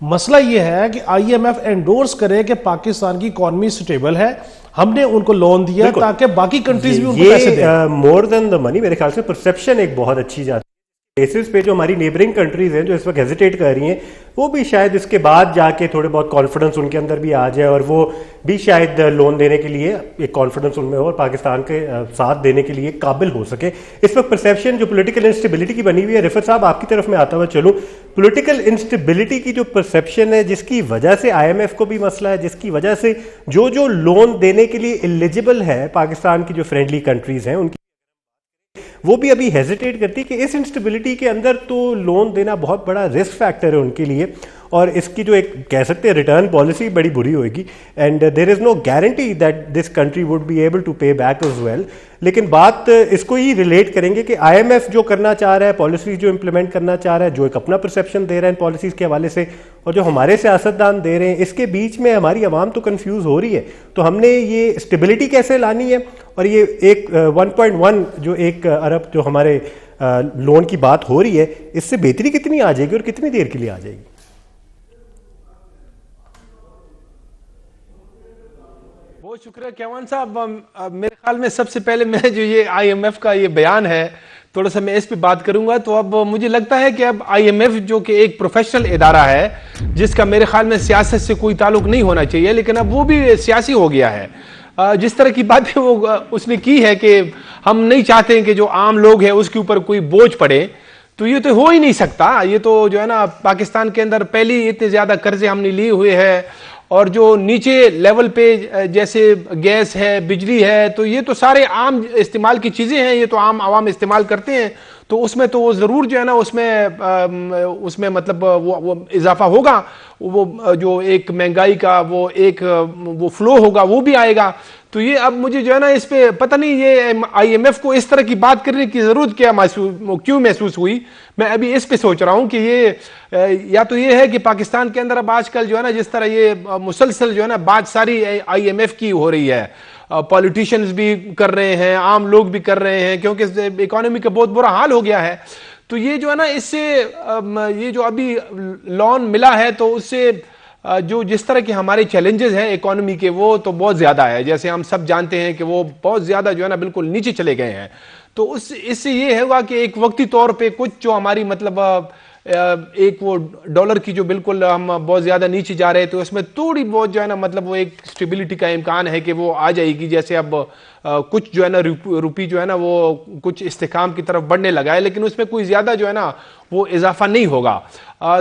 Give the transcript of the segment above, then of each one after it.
مسئلہ یہ ہے کہ آئی ایم ایف انڈورس کرے کہ پاکستان کی اکانومی سٹیبل ہے, ہم نے ان کو لون دیا تاکہ باقی کنٹریز بھی ان کو پیسے دیں. مور دین دا منی میرے خیال سے پرسیپشن ایک بہت اچھی جاتی ہے بیسس پہ. جو ہماری نیبرنگ کنٹریز ہیں جو اس وقت ہیزیٹیٹ کر رہی ہیں, وہ بھی شاید اس کے بعد جا کے تھوڑے بہت کانفیڈنس ان کے اندر بھی آ جائے اور وہ بھی شاید لون دینے کے لیے ایک کانفیڈنس ان میں ہو اور پاکستان کے ساتھ دینے کے لیے قابل ہو سکے. اس وقت پرسیپشن جو پولیٹیکل انسٹیبلٹی کی بنی ہوئی ہے, رفت صاحب آپ کی طرف میں آتا ہوا چلوں, پولیٹیکل انسٹیبلٹی کی جو پرسیپشن ہے جس کی وجہ سے آئی ایم ایف کو بھی مسئلہ ہے, جس کی وجہ سے جو لون دینے کے لیے ایلیجبل ہے پاکستان کی جو فرینڈلی کنٹریز ہیں ان کی, وہ بھی ابھی ہیزیٹیٹ کرتی کہ اس انسٹیبلٹی کے اندر تو لون دینا بہت بڑا رسک فیکٹر ہے ان کے لیے, اور اس کی جو ایک کہہ سکتے ہیں ریٹرن پالیسی بڑی بری ہوئے گی, and there is no guarantee that this country would be able to pay back as well. لیکن بات اس کو ہی ریلیٹ کریں گے کہ آئی ایم ایف جو کرنا چاہ رہا ہے, پالیسیز جو امپلیمنٹ کرنا چاہ رہا ہے, جو ایک اپنا پرسیپشن دے رہا ہے ان پالیسیز کے حوالے سے, اور جو ہمارے سیاستدان دے رہے ہیں, اس کے بیچ میں ہماری عوام تو کنفیوز ہو رہی ہے. تو ہم نے یہ اسٹیبلٹی کیسے لانی ہے, اور یہ ایک 1.1 جو 1 ارب جو ہمارے لون کی بات ہو رہی ہے, اس سے بہتری کتنی آ جائے گی اور کتنی دیر کے لیے آ جائے گی؟ بہت شکریہ کیوان صاحب. میرے خیال میں سب سے پہلے میں جو یہ آئی ایم ایف کا یہ بیان ہے تھوڑا سا میں اس پہ بات کروں گا. تو اب مجھے لگتا ہے کہ اب آئی ایم ایف جو کہ ایک پروفیشنل ادارہ ہے جس کا میرے خیال میں سیاست سے کوئی تعلق نہیں ہونا چاہیے, لیکن اب وہ بھی سیاسی ہو گیا ہے. جس طرح کی باتیں وہ اس نے کی ہے کہ ہم نہیں چاہتے ہیں کہ جو عام لوگ ہیں اس کے اوپر کوئی بوجھ پڑے, تو یہ تو ہو ہی نہیں سکتا. یہ تو جو ہے نا پاکستان کے اندر پہلی اتنے زیادہ قرضے ہم نے لیے ہوئے ہیں, اور جو نیچے لیول پہ جیسے گیس ہے, بجلی ہے, تو یہ تو سارے عام استعمال کی چیزیں ہیں, یہ تو عام عوام استعمال کرتے ہیں. تو اس میں تو وہ ضرور جو ہے نا اس میں مطلب وہ اضافہ ہوگا, وہ جو ایک مہنگائی کا وہ فلو ہوگا وہ بھی آئے گا. تو یہ اب مجھے جو ہے نا اس پہ پتہ نہیں یہ آئی ایم ایف کو اس طرح کی بات کرنے کی ضرورت کیوں محسوس ہوئی. میں ابھی اس پہ سوچ رہا ہوں کہ یہ یا تو یہ ہے کہ پاکستان کے اندر اب آج کل جو ہے نا جس طرح یہ مسلسل جو ہے نا بات ساری آئی ایم ایف کی ہو رہی ہے, پولیٹیشنز بھی کر رہے ہیں, عام لوگ بھی کر رہے ہیں, کیونکہ اکانومی کا بہت برا حال ہو گیا ہے. تو یہ جو ہے نا اس سے یہ جو ابھی لون ملا ہے تو اس سے جو جس طرح کے ہمارے چیلنجز ہیں اکانومی کے وہ تو بہت زیادہ ہے. جیسے ہم سب جانتے ہیں کہ وہ بہت زیادہ جو ہے نا بالکل نیچے چلے گئے ہیں. تو اس سے یہ ہوگا کہ ایک وقتی طور پہ کچھ جو ہماری مطلب ایک وہ ڈالر کی جو بالکل ہم بہت زیادہ نیچے جا رہے ہیں, تو اس میں تھوڑی بہت جو ہے نا مطلب وہ ایک اسٹیبلٹی کا امکان ہے کہ وہ آ جائے گی. جیسے اب کچھ جو ہے نا روپی جو ہے نا وہ کچھ استحکام کی طرف بڑھنے لگا ہے, لیکن اس میں کوئی زیادہ جو ہے نا وہ اضافہ نہیں ہوگا.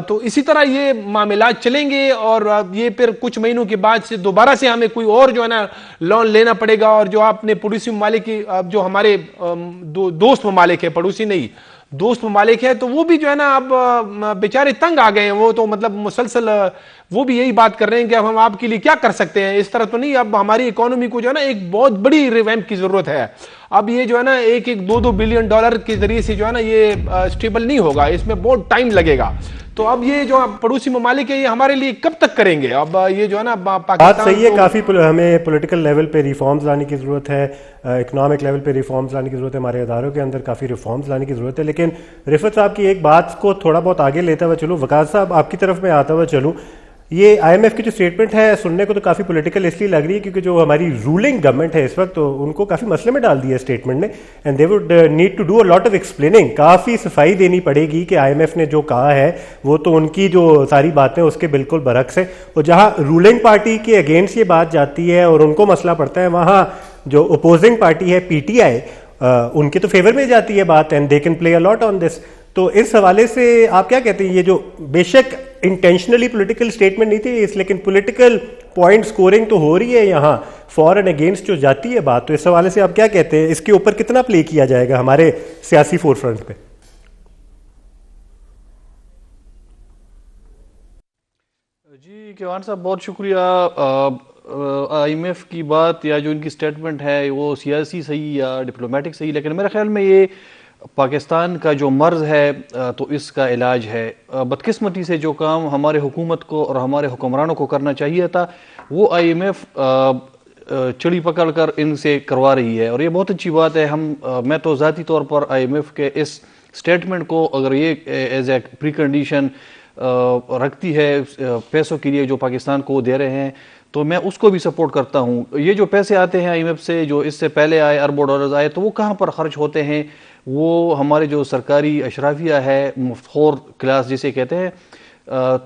تو اسی طرح یہ معاملات چلیں گے, اور یہ پھر کچھ مہینوں کے بعد سے دوبارہ سے ہمیں کوئی اور جو ہے نا لون لینا پڑے گا. اور جو آپ نے پڑوسی ممالک کی جو ہمارے دوست ممالک ہے, پڑوسی نہیں دوست ممالک ہے, تو وہ بھی جو ہے نا اب بیچارے تنگ آ گئے ہیں. وہ تو مطلب مسلسل وہ بھی یہی بات کر رہے ہیں کہ اب ہم آپ کے لیے کیا کر سکتے ہیں. اس طرح تو نہیں, اب ہماری اکانومی کو جو ہے نا ایک بہت بڑی ریویمپ کی ضرورت ہے. اب یہ جو ہے نا 1-2 بلین ڈالر کے ذریعے سے جو ہے نا یہ اسٹیبل نہیں ہوگا, اس میں بہت ٹائم لگے گا. تو اب یہ جو پڑوسی ممالک ہے یہ ہمارے لیے کب تک کریں گے؟ اب یہ جو ہے نا بات صحیح ہے, کافی ہمیں پولیٹیکل لیول پہ ریفارمز لانے کی ضرورت ہے, اکنامک لیول پہ ریفارمز لانے کی ضرورت ہے, ہمارے اداروں کے اندر کافی ریفارمز لانے کی ضرورت ہے. لیکن رفت صاحب کی ایک بات کو تھوڑا بہت آگے لیتا ہوا چلوں, وقاص صاحب آپ کی طرف میں آتا ہوا چلوں. یہ آئی ایم ایف کی جو اسٹیٹمنٹ ہے سننے کو تو کافی پولیٹیکل اس لیے لگ رہی ہے کیونکہ جو ہماری رولنگ گورنمنٹ ہے اس وقت, تو ان کو کافی مسئلے میں ڈال دیا اسٹیٹمنٹ نے, and they would need to do a lot of explaining. کافی صفائی دینی پڑے گی کہ آئی ایم ایف نے جو کہا ہے وہ تو ان کی جو ساری باتیں اس کے بالکل برعکس ہے, اور جہاں رولنگ پارٹی کے اگینسٹ یہ بات جاتی ہے اور ان کو مسئلہ پڑتا ہے, وہاں جو اپوزنگ پارٹی ہے پی ٹی آئی ان کے تو فیور میں جاتی ہے بات, اینڈ دے کین پلے اے لاٹ آن دس. تو اس حوالے سے آپ کیا کہتے ہیں, یہ جو بے شک انٹینشنلی پولیٹیکل اسٹیٹمنٹ نہیں تھی اس, لیکن پولیٹیکل پوائنٹ سکورنگ تو ہو رہی ہے یہاں فار اینڈ اگینسٹ جو جاتی ہے بات, تو اس حوالے سے آپ کیا کہتے ہیں, اس کے اوپر کتنا پلے کیا جائے گا ہمارے سیاسی فور فرنٹ پہ؟ جی کیوان صاحب بہت شکریہ. آئی ایم ایف کی بات یا جو ان کی اسٹیٹمنٹ ہے وہ سیاسی صحیح یا ڈپلومیٹک صحیح, لیکن میرے خیال میں یہ پاکستان کا جو مرض ہے تو اس کا علاج ہے. بدقسمتی سے جو کام ہمارے حکومت کو اور ہمارے حکمرانوں کو کرنا چاہیے تھا وہ آئی ایم ایف چڑی پکڑ کر ان سے کروا رہی ہے, اور یہ بہت اچھی بات ہے. میں تو ذاتی طور پر آئی ایم ایف کے اس اسٹیٹمنٹ کو اگر یہ ایز اے پری کنڈیشن رکھتی ہے پیسوں کے لیے جو پاکستان کو دے رہے ہیں، تو میں اس کو بھی سپورٹ کرتا ہوں. یہ جو پیسے آتے ہیں IMF سے، جو اس سے پہلے آئے اربوں ڈالرز آئے، تو وہ کہاں پر خرچ ہوتے ہیں؟ وہ ہمارے جو سرکاری اشرافیہ ہے، مفخور کلاس جسے کہتے ہیں،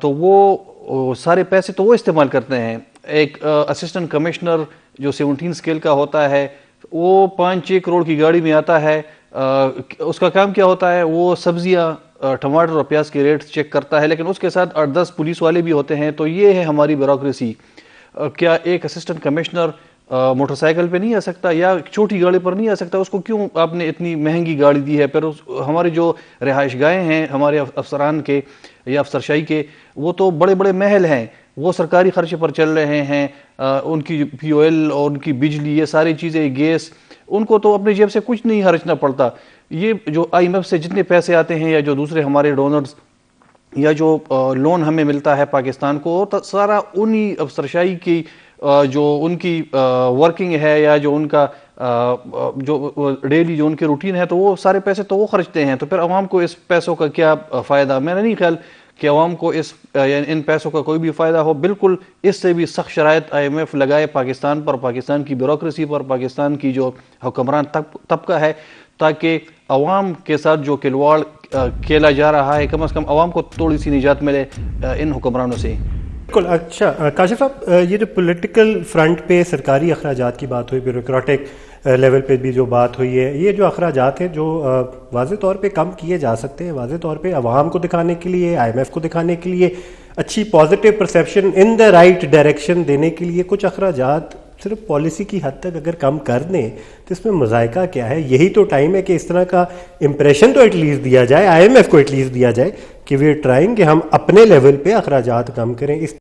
تو وہ سارے پیسے تو وہ استعمال کرتے ہیں. ایک اسسٹنٹ کمشنر جو 17 اسکیل کا ہوتا ہے، وہ 5-6 کروڑ کی گاڑی میں آتا ہے. اس کا کام کیا ہوتا ہے؟ وہ سبزیاں، ٹماٹر اور پیاز کے ریٹ چیک کرتا ہے، لیکن اس کے ساتھ 8-10 پولیس والے بھی ہوتے ہیں. تو یہ ہے ہماری بیوروکریسی. کیا ایک اسسٹنٹ کمشنر موٹر سائیکل پہ نہیں آ سکتا یا چھوٹی گاڑی پر نہیں آ سکتا؟ اس کو کیوں آپ نے اتنی مہنگی گاڑی دی ہے؟ پھر ہمارے جو رہائش گاہیں ہیں ہمارے افسران کے یا افسرشاہی کے، وہ تو بڑے بڑے محل ہیں، وہ سرکاری خرچے پر چل رہے ہیں. ان کی POL اور ان کی بجلی، یہ ساری چیزیں، گیس، ان کو تو اپنی جیب سے کچھ نہیں خرچنا پڑتا. یہ جو IMF سے جتنے پیسے آتے ہیں یا جو دوسرے ہمارے ڈونرز یا جو لون ہمیں ملتا ہے پاکستان کو، سارا انہی افسرشاہی کی جو ان کی ورکنگ ہے یا جو ان کا جو ڈیلی جو ان کی روٹین ہے، تو وہ سارے پیسے تو وہ خرچتے ہیں. تو پھر عوام کو اس پیسوں کا کیا فائدہ؟ میرا نہیں خیال کہ عوام کو ان پیسوں کا کوئی بھی فائدہ ہو. بالکل اس سے بھی سخت شرائط IMF لگائے پاکستان پر، پاکستان کی بیوروکریسی پر، پاکستان کی جو حکمران طبقہ ہے، تاکہ عوام کے ساتھ جو کھلواڑ کھیلا جا رہا ہے، کم از کم عوام کو تھوڑی سی نجات ملے ان حکمرانوں سے. بالکل. اچھا کاشف صاحب، یہ جو پولیٹیکل فرنٹ پہ سرکاری اخراجات کی بات ہوئی، بیوروکریٹک لیول پہ بھی جو بات ہوئی ہے، یہ جو اخراجات ہیں جو واضح طور پہ کم کیے جا سکتے ہیں، واضح طور پہ عوام کو دکھانے کے لیے، IMF کو دکھانے کے لیے، اچھی positive perception in the right direction دینے کے لیے، کچھ اخراجات صرف پالیسی کی حد تک اگر کم کر دیں تو اس میں مذائقہ کیا ہے؟ یہی تو ٹائم ہے کہ اس طرح کا امپریشن تو ایٹ لیسٹ دیا جائے، IMF کو ایٹ لیسٹ دیا جائے کہ وی آر ٹرائنگ کہ ہم اپنے لیول پہ اخراجات کم کریں. اس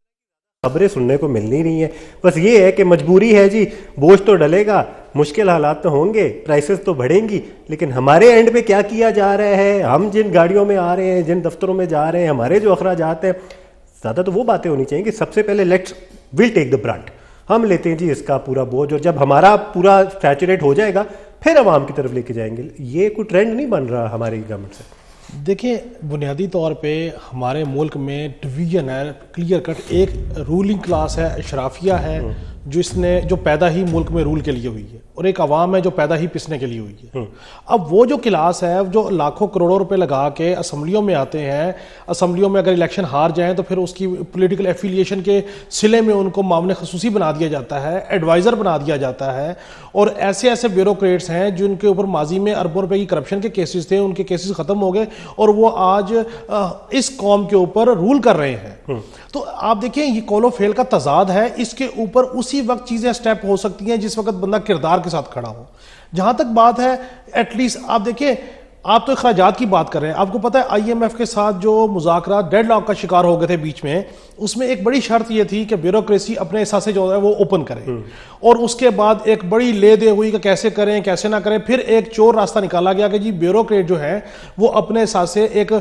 خبریں سننے کو مل نہیں رہی ہیں. بس یہ ہے کہ مجبوری ہے جی، بوجھ تو ڈلے گا، مشکل حالات تو ہوں گے، پرائسز تو بڑھیں گی، لیکن ہمارے اینڈ پہ کیا کیا جا رہا ہے؟ ہم جن گاڑیوں میں آ رہے ہیں، جن دفتروں میں جا رہے ہیں، ہمارے جو اخراجات ہیں، زیادہ تو وہ باتیں ہونی چاہیے کہ سب سے پہلے ویل ٹیک دا برانٹ، ہم لیتے ہیں جی اس کا پورا بوجھ، اور جب ہمارا پورا سیچوریٹ ہو جائے گا پھر عوام کی طرف لے کے جائیں گے. یہ کوئی ٹرینڈ نہیں بن رہا ہماری گورنمنٹ سے. دیکھیں، بنیادی طور پہ ہمارے ملک میں ڈویژن ہے کلیئر کٹ. ایک رولنگ کلاس ہے، اشرافیہ ہے، جو پیدا ہی ملک میں رول کے لیے ہوئی ہے، اور ایک عوام ہے جو پیدا ہی پسنے کے لیے ہوئی ہے. اب وہ جو کلاس ہے جو لاکھوں کروڑوں روپے لگا کے اسمبلیوں میں آتے ہیں، اسمبلیوں میں اگر الیکشن ہار جائیں تو پھر اس کی پولیٹیکل ایفیلیشن کے صلے میں ان کو معاون خصوصی بنا دیا جاتا ہے، ایڈوائزر بنا دیا جاتا ہے. اور ایسے ایسے بیوروکریٹس ہیں جن کے اوپر ماضی میں اربوں روپے کی کرپشن کے کیسز تھے، ان کے کیسز ختم ہو گئے اور وہ آج اس قوم کے اوپر رول کر رہے ہیں. تو آپ دیکھیں، یہ کول و فیل کا تضاد ہے. اس کے اوپر اسی وقت چیزیں سٹیپ ہو سکتی ہیں جس وقت بندہ کردار کے ساتھ کھڑا ہو. جہاں تک بات ہے ایٹ لیسٹ آپ دیکھیں، آپ تو اخراجات کی بات کر رہے ہیں. آپ کو پتا ہے IMF کے ساتھ جو مذاکرات ڈیڈ لاک کا شکار ہو گئے تھے بیچ میں، اس میں ایک بڑی شرط یہ تھی کہ بیوروکریسی اپنے اثاثے جو ہے وہ اوپن کرے، اور اس کے بعد ایک بڑی لے دے ہوئی کہ کیسے کریں کیسے نہ کریں. پھر ایک چور راستہ نکالا گیا کہ جی بیوروکریٹ جو ہے وہ اپنے اثاثے ایک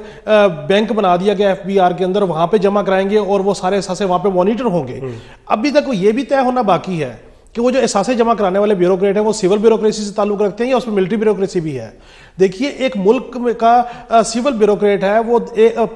بینک بنا دیا گیا FBR کے اندر، وہاں پہ جمع کرائیں گے اور وہ سارے اثاثے وہاں پہ مانیٹر ہوں گے. ابھی تک یہ بھی طے ہونا باقی ہے کہ وہ جو اثاثے جمع کرانے والے بیوروکریٹ ہیں وہ سول بیوروکریسی سے تعلق رکھتے ہیں یا اس میں ملٹری بیوروکریسی بھی ہے. دیکھیے، ایک ملک کا سول بیوروکریٹ ہے وہ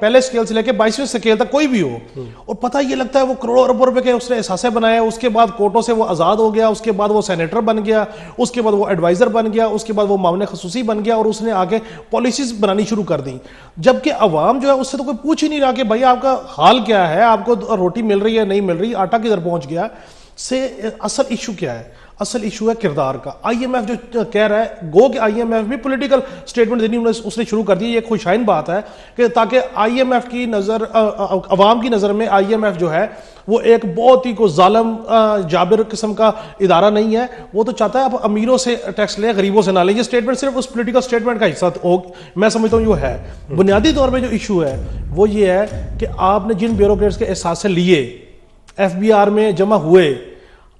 پہلے سکیل سے لے کے 22ویں سکیل تک کوئی بھی ہو، اور پتہ یہ لگتا ہے وہ کروڑوں اربوں روپے کے اس نے اثاثے بنائے، اس کے بعد کورٹوں سے وہ آزاد ہو گیا، اس کے بعد وہ سینیٹر بن گیا، اس کے بعد وہ ایڈوائزر بن گیا، اس کے بعد وہ معاون خصوصی بن گیا، اور اس نے آگے پالیسیز بنانی شروع کر دیں. جبکہ عوام جو ہے اس سے تو کوئی پوچھ ہی نہیں رہا کہ بھائی آپ کا حال کیا ہے، آپ کو روٹی مل رہی ہے نہیں مل رہی، آٹا کدھر پہنچ گیا. سے اصل ایشو کیا ہے؟ اصل ایشو ہے کردار کا. IMF جو کہہ رہا ہے، گو کہ IMF بھی پولیٹیکل سٹیٹمنٹ دینی اس نے شروع کر دی. یہ ایک خوشائن بات ہے کہ تاکہ IMF کی نظر، عوام کی نظر میں IMF جو ہے وہ ایک بہت ہی کوئی ظالم جابر قسم کا ادارہ نہیں ہے. وہ تو چاہتا ہے آپ امیروں سے ٹیکس لیں، غریبوں سے نہ لیں. یہ سٹیٹمنٹ صرف اس پولیٹیکل سٹیٹمنٹ کا حصہ میں سمجھتا ہوں جو ہے. بنیادی طور پہ جو ایشو ہے وہ یہ ہے کہ آپ نے جن بیوروکریٹس کے احساس لیے، FBR میں جمع ہوئے،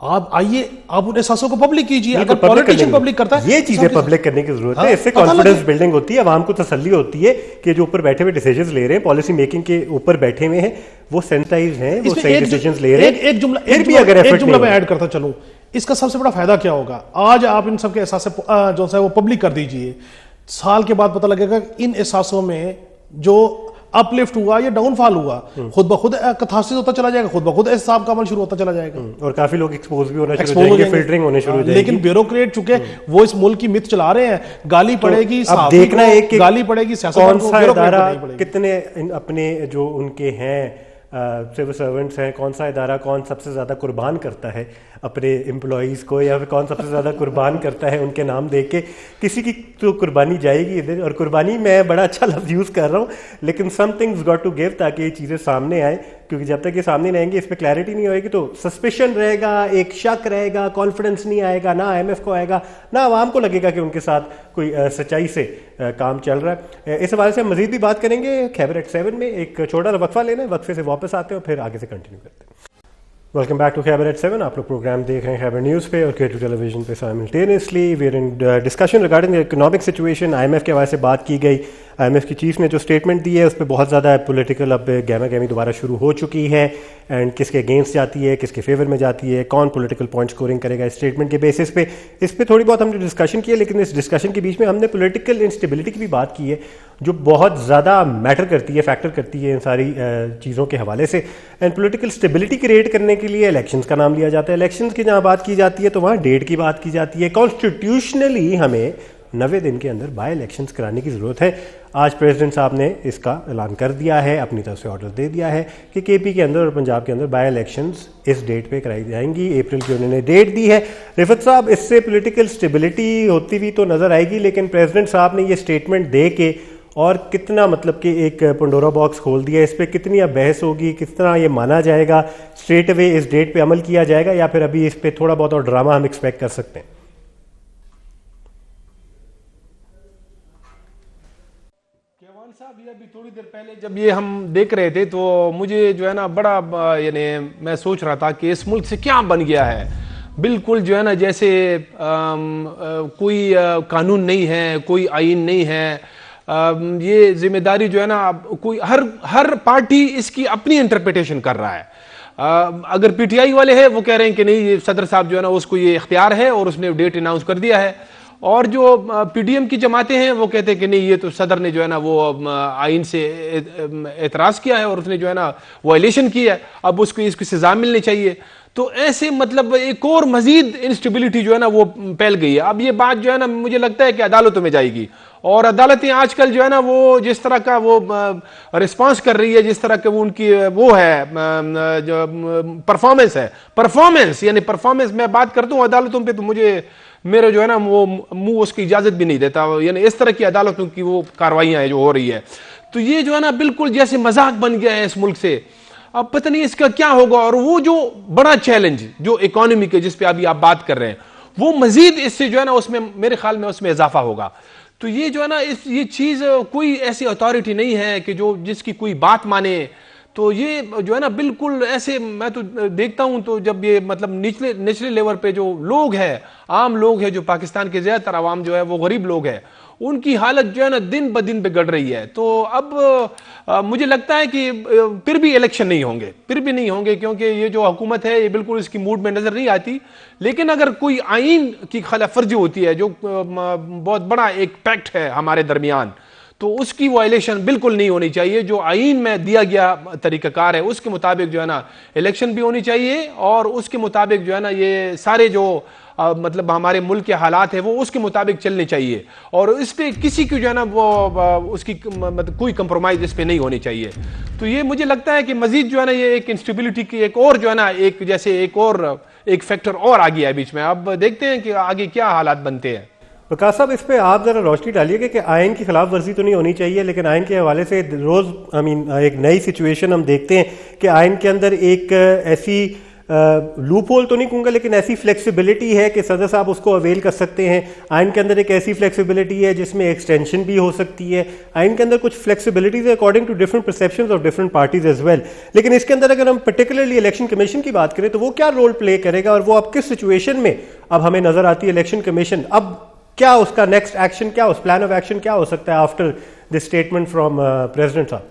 آپ آئیے، آپ ان احساسوں کو پبلک کیجیے. اگر پولیٹیشین پبلک کرتا ہے، یہ چیزیں پبلک کرنے کی ضرورت ہے. اس سے کانفیڈنس بلڈنگ ہوتی ہے، عوام کو تسلی ہوتی ہے کہ جو اوپر بیٹھے ہوئے ڈیسیجنز لے رہے ہیں، پالیسی میکنگ کے اوپر بیٹھے ہوئے ہیں، وہ سینسٹائز ہیں، وہ صحیح ڈیسیجنز لے رہے ہیں. ایک جملہ میں ایڈ کرتا چلوں، اس کا سب سے بڑا فائدہ کیا ہوگا؟ آج آپ ان سب کے احساس جو ہے وہ پبلک کر دیجئے، سال کے بعد پتہ لگے گا ان احساسوں میں جو اپ لفٹ ہوا یا ڈاؤن فال ہوا, خود بخود کتھاسس ہوتا چلا جائے گا, خود بخود احتساب کا عمل شروع ہوتا چلا جائے گا, اور کافی لوگ ایکسپوز بھی ہونا شروع ہو جائیں گے, فلٹرنگ ہونے شروع ہو جائے گی. لیکن بیوروکریٹ چونکہ وہ اس ملک کی مت چلا رہے ہیں, گالی پڑے گی اب دیکھنا ہے کہ گالی پڑے گی کون سا ادارہ کتنے اپنے جو ان کے ہیں سول سرونٹس ہیں, کون سا ادارہ کون سب سے زیادہ قربان کرتا ہے اپنے امپلائیز کو, یا پھر کون سب سے زیادہ قربان کرتا ہے ان کے نام دیکھ کے. کسی کی تو قربانی جائے گی ادھر, اور قربانی میں بڑا اچھا لفظ یوز کر رہا ہوں, لیکن some things got to give, تاکہ یہ چیزیں سامنے آئیں, کیونکہ جب تک یہ سامنے نہیں آئیں گے, اس پہ کلیئرٹی نہیں ہوئے گی, تو سسپیشن رہے گا, ایک شک رہے گا, کانفیڈنس نہیں آئے گا, نہ آئی ایم ایف کو آئے گا, نہ عوام کو لگے گا کہ ان کے ساتھ کوئی سچائی سے کام چل رہا ہے. اس حوالے سے ہم مزید بھی بات کریں گے خیبر ایٹ 7 میں. ایک چھوٹا سا وقفہ لینا ہے, وقفے سے واپس آتے ہیں اور پھر آگے سے کنٹینیو کرتے ہیں. Welcome back to Khyber at 7. آپ لوگ پروگرام دیکھ رہے ہیں خیبر نیوز پہ اور K2 ٹیلی ویژن پہ simultaneously. We are in discussion regarding economic situation. I M F کے حوالے سے بات کی گئی. آئی ایم ایف کی چیف نے جو اسٹیٹمنٹ دی ہے اس پہ بہت زیادہ پولیٹیکل اب گہما گہمی دوبارہ شروع ہو چکی ہے, اینڈ کس کے اگینسٹ جاتی ہے, کس کے فیور میں جاتی ہے, کون پولیٹیکل پوائنٹ اسکورنگ کرے گا اس اسٹیٹمنٹ کے بیسس پہ. اس پہ تھوڑی بہت ہم نے ڈسکشن کی ہے, لیکن اس ڈسکشن کے بیچ میں ہم نے پولیٹیکل انسٹیبلٹی کی بھی بات کی ہے, جو بہت زیادہ میٹر کرتی ہے, فیکٹر کرتی ہے ان ساری چیزوں کے حوالے سے. اینڈ پولیٹیکل اسٹیبلٹی کریٹ کرنے کے لیے الیکشنز کا نام لیا جاتا ہے. الیکشنز کی جہاں بات کی جاتی ہے تو وہاں ڈیٹ کی بات کی جاتی ہے. کانسٹیٹیوشنلی ہمیں 90 دن کے اندر بائی الیکشنز کرانے کی ضرورت ہے. آج پریزیڈنٹ صاحب نے اس کا اعلان کر دیا ہے, اپنی طرف سے آرڈر دے دیا ہے کہ کے پی کے اندر اور پنجاب کے اندر بائی الیکشنز اس ڈیٹ پہ کرائی جائیں گی. اپریل کی انہوں نے ڈیٹ دی ہے. رفت صاحب, اس سے پولیٹیکل اسٹیبلٹی ہوتی ہوئی تو نظر آئے گی, لیکن پریزیڈنٹ صاحب نے یہ اسٹیٹمنٹ دے کے اور کتنا مطلب کہ ایک پنڈورا باکس کھول دیا, اس پہ کتنی اب بحث ہوگی, کس طرح یہ مانا جائے گا, اسٹریٹ اوے اس ڈیٹ پہ عمل کیا جائے گا, یا پھر ابھی اس پہ تھوڑا بہت اور ڈرامہ ہم ایکسپیکٹ کر سکتے ہیں؟ صاحب, یہ ابھی تھوڑی دیر پہلے جب یہ ہم دیکھ رہے تھے تو مجھے جو ہے نا بڑا یعنی میں سوچ رہا تھا کہ اس ملک سے کیا بن گیا ہے. بالکل جو ہے نا جیسے کوئی قانون نہیں ہے, کوئی آئین نہیں ہے. یہ ذمہ داری جو ہے نا کوئی ہر پارٹی اس کی اپنی انٹرپریٹیشن کر رہا ہے. اگر پی ٹی آئی والے ہیں وہ کہہ رہے ہیں کہ نہیں, یہ صدر صاحب جو ہے نا اس کو یہ اختیار ہے اور اس نے ڈیٹ اناؤنس کر دیا ہے, اور جو پی ڈی ایم کی جماعتیں ہیں وہ کہتے ہیں کہ نہیں, یہ تو صدر نے جو ہے نا وہ آئین سے اعتراض کیا ہے اور اس نے جو ہے نا وائلیشن کی ہے, اب اس کی سزا ملنی چاہیے. تو ایسے مطلب ایک اور مزید انسٹیبلٹی جو ہے نا وہ پھیل گئی ہے. اب یہ بات جو ہے نا مجھے لگتا ہے کہ عدالتوں میں جائے گی, اور عدالتیں آج کل جو ہے نا وہ جس طرح کا وہ رسپانس کر رہی ہے, جس طرح کہ وہ ان کی وہ ہے جو پرفارمنس ہے, پرفارمنس میں بات کرتا ہوں عدالتوں پہ تو مجھے میرا جو ہے نا وہ منہ اس کی اجازت بھی نہیں دیتا. یعنی اس طرح کی عدالتوں کی وہ کاروائیاں ہیں جو ہو رہی ہے, تو یہ جو ہے نا بالکل جیسے مذاق بن گیا ہے اس ملک سے. اب پتہ نہیں اس کا کیا ہوگا. اور وہ جو بڑا چیلنج جو اکانومی کے جس پہ ابھی آپ بات کر رہے ہیں, وہ مزید اس سے جو ہے نا اس میں میرے خیال میں اس میں اضافہ ہوگا. تو یہ جو ہے نا یہ چیز کوئی ایسی اتھارٹی نہیں ہے کہ جس کی کوئی بات مانے. تو یہ جو ہے نا بالکل ایسے میں تو دیکھتا ہوں تو جب یہ مطلب نچلے لیول پہ جو لوگ ہیں, عام لوگ ہیں, جو پاکستان کے زیادہ تر عوام جو ہے وہ غریب لوگ ہیں, ان کی حالت جو ہے نا دن بدن بگڑ رہی ہے. تو اب مجھے لگتا ہے کہ پھر بھی الیکشن نہیں ہوں گے, کیونکہ یہ جو حکومت ہے یہ بالکل اس کی موڈ میں نظر نہیں آتی. لیکن اگر کوئی آئین کی خلاف ورزی ہوتی ہے, جو بہت بڑا ایک پیکٹ ہے ہمارے درمیان, تو اس کی وائلیشن بالکل نہیں ہونی چاہیے. جو آئین میں دیا گیا طریقہ کار ہے اس کے مطابق جو ہے نا الیکشن بھی ہونی چاہیے, اور اس کے مطابق جو ہے نا یہ سارے جو مطلب ہمارے ملک کے حالات ہیں وہ اس کے مطابق چلنے چاہیے, اور اس پہ کسی کی جو ہے نا وہ اس کی مطلب کوئی کمپرومائز اس پہ نہیں ہونی چاہیے. تو یہ مجھے لگتا ہے کہ مزید جو ہے نا یہ ایک انسٹیبلٹی کی ایک اور جو ہے نا ایک فیکٹر اور آ گیا ہے بیچ میں. اب دیکھتے ہیں کہ آگے کیا حالات بنتے ہیں. وقاص صاحب, اس پہ آپ ذرا روشنی ڈالیے کہ آئین کی خلاف ورزی تو نہیں ہونی چاہیے, لیکن آئین کے حوالے سے روز ایک نئی سچویشن ہم دیکھتے ہیں کہ آئین کے اندر ایک ایسی لوپ ہول تو نہیں کہوں گا, لیکن ایسی فلیکسیبلٹی ہے کہ صدر صاحب اس کو اویل کر سکتے ہیں. آئین کے اندر ایک ایسی فلیکسیبلٹی ہے جس میں ایکسٹینشن بھی ہو سکتی ہے. آئین کے اندر کچھ فلیکسیبلٹیز ہے according to different perceptions of different parties as well. لیکن اس کے اندر اگر ہم پرٹیکولرلی الیکشن کمیشن کی بات کریں تو وہ کیا رول پلے کرے گا, اور وہ اب کس سچویشن میں اب ہمیں نظر آتی ہے الیکشن کمیشن, اب کیا اس کا نیکسٹ ایکشن, کیا اس پلان آف ایکشن کیا ہو سکتا ہے after this statement from president صاحب؟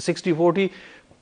60-40,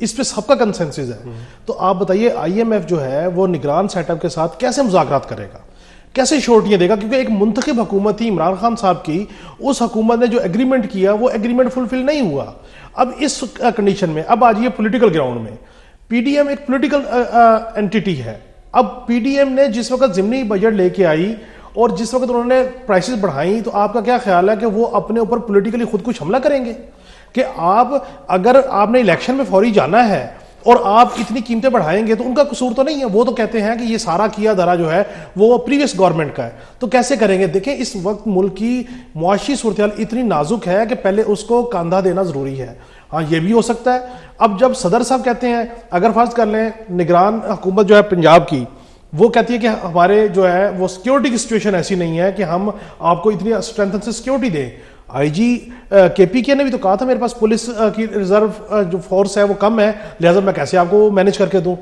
اس پہ سب کا کنسنسس ہے. تو آپ بتائیے آئی ایم ایف جو ہے وہ نگران سیٹ اپ کے ساتھ کیسے مذاکرات کرے گا, کیسے شورٹیاں دے گا, کیونکہ ایک منتخب حکومت تھی عمران خان صاحب کی, اس حکومت نے جو ایگریمنٹ کیا وہ ایگریمنٹ فلفل نہیں ہوا. اب اس کنڈیشن میں اب آجیے پولیٹیکل گراؤنڈ میں, پی ڈی ایم ایک پولیٹیکل اینٹیٹی ہے. اب پی ڈی ایم نے جس وقت ضمنی بجٹ لے کے آئی اور جس وقت انہوں نے پرائسز بڑھائیں, تو آپ کا کیا خیال ہے کہ وہ اپنے اوپر پولیٹیکلی خود کچھ حملہ کریں گے؟ کہ آپ اگر آپ نے الیکشن میں فوری جانا ہے اور آپ اتنی قیمتیں بڑھائیں گے تو ان کا قصور تو نہیں ہے. وہ تو کہتے ہیں کہ یہ سارا کیا دھرا جو ہے وہ پریویس گورنمنٹ کا ہے, تو کیسے کریں گے؟ دیکھیں اس وقت ملک کی معاشی صورتحال اتنی نازک ہے کہ پہلے اس کو کاندھا دینا ضروری ہے. ہاں یہ بھی ہو سکتا ہے. اب جب صدر صاحب کہتے ہیں, اگر فرض کر لیں نگران حکومت جو ہے پنجاب کی, وہ کہتی ہے کہ ہمارے جو ہے وہ سیکیورٹی کی سچویشن ایسی نہیں ہے کہ ہم آپ کو اتنی اسٹرینتھ سے سیکیورٹی دیں. آئی جی کے پی کے نے بھی تو کہا تھا میرے پاس پولیس کی ریزرو جو فورس ہے وہ کم ہے, لہٰذا میں کیسے آپ کو مینیج کر کے دوں.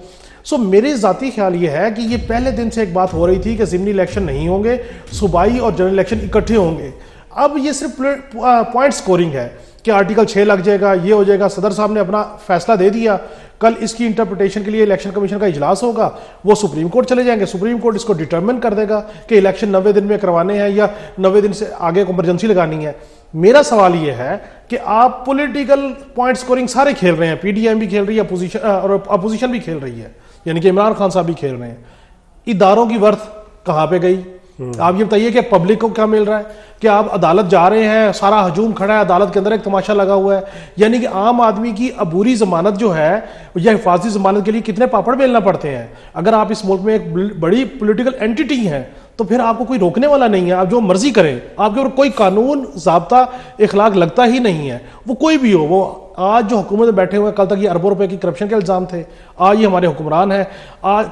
سو میرے ذاتی خیال یہ ہے کہ یہ پہلے دن سے ایک بات ہو رہی تھی کہ ضمنی الیکشن نہیں ہوں گے, صوبائی اور جنرل الیکشن اکٹھے ہوں گے. اب یہ صرف پوائنٹ سکورنگ ہے کہ آرٹیکل 6 لگ جائے گا, یہ ہو جائے گا. صدر صاحب نے اپنا فیصلہ دے دیا, کل اس کی انٹرپریٹیشن کے لیے الیکشن کمیشن کا اجلاس ہوگا, وہ سپریم کورٹ چلے جائیں گے, سپریم کورٹ اس کو ڈیٹرمن کر دے گا کہ الیکشن 90 دن میں کروانے ہیں یا 90 دن سے آگے کو ایمرجنسی لگانی ہے. میرا سوال یہ ہے کہ آپ پولیٹیکل پوائنٹ سکورنگ سارے کھیل رہے ہیں, پی ڈی ایم بھی کھیل رہی ہے اپوزیشن اور اپوزیشن بھی کھیل رہی ہے, یعنی کہ عمران خان صاحب بھی کھیل رہے ہیں. اداروں کی ورث کہاں پہ گئی؟ آپ یہ بتائیے کہ پبلک کو کیا مل رہا ہے کہ آپ عدالت جا رہے ہیں, سارا ہجوم کھڑا ہے, عدالت کے اندر ایک تماشا لگا ہوا ہے. یعنی کہ عام آدمی کی عبوری ضمانت جو ہے یا حفاظتی ضمانت کے لیے کتنے پاپڑ بیلنا پڑتے ہیں. اگر آپ اس ملک میں ایک بڑی پولیٹیکل اینٹیٹی ہیں تو پھر آپ کو کوئی روکنے والا نہیں ہے, آپ جو مرضی کریں, آپ کے اوپر کوئی قانون ضابطہ اخلاق لگتا ہی نہیں ہے, وہ کوئی بھی ہو. وہ آج جو حکومت میں بیٹھے ہوئے ہیں, کل تک یہ اربوں روپے کی کرپشن کے الزام تھے, آج یہ ہمارے حکمران ہیں,